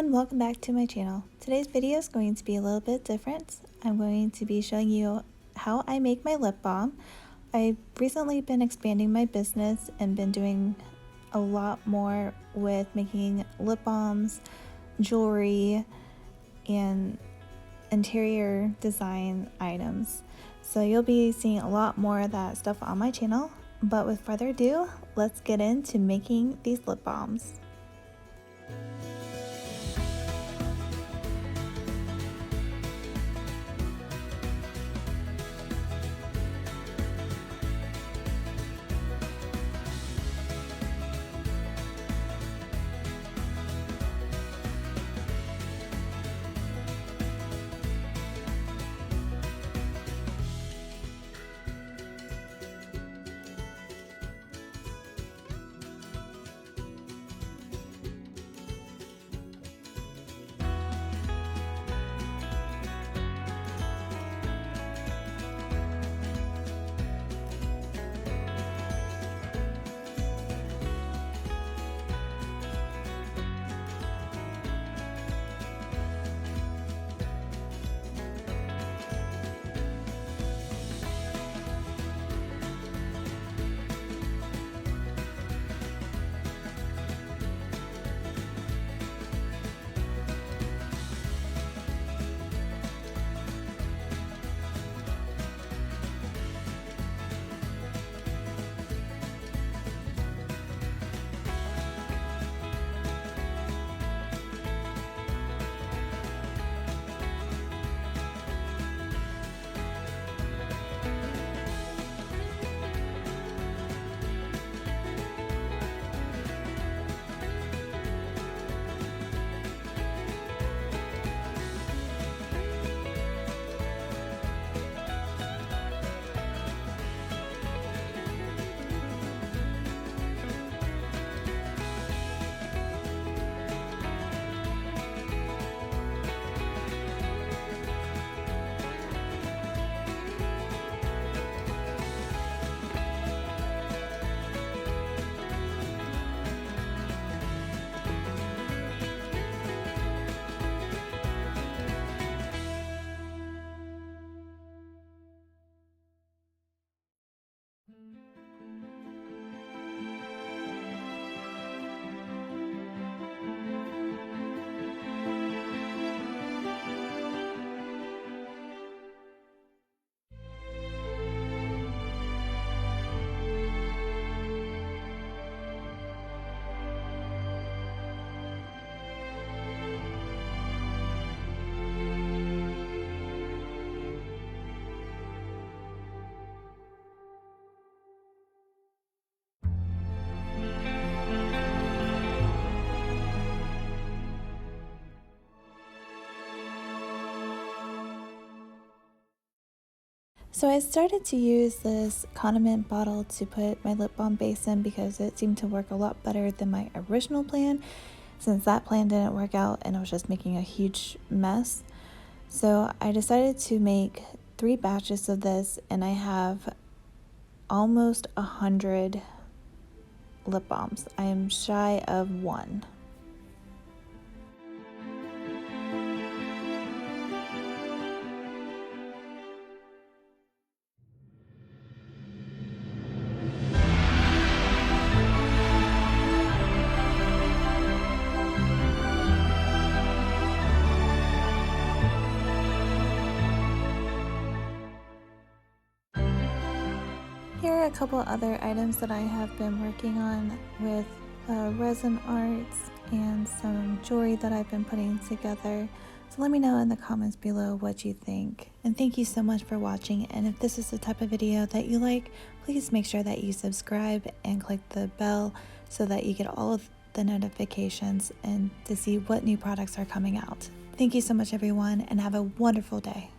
everyone, welcome back to my channel. Today's video is going to be a little bit different. I'm going to be showing you how I make my lip balm. I've recently been expanding my business and been doing a lot more with making lip balms, jewelry, and interior design items. So you'll be seeing a lot more of that stuff on my channel. But with further ado, let's get into making these lip balms. So I started to use this condiment bottle to put my lip balm base in because it seemed to work a lot better than my original plan, since that plan didn't work out and I was just making a huge mess. So I decided to make 3 batches of this, and I have almost 100 lip balms. I am shy of 1. Here are a couple other items that I have been working on with resin arts and some jewelry that I've been putting together. So let me know in the comments below what you think. And thank you so much for watching. And if this is the type of video that you like, please make sure that you subscribe and click the bell so that you get all of the notifications and to see what new products are coming out. Thank you so much, everyone, and have a wonderful day.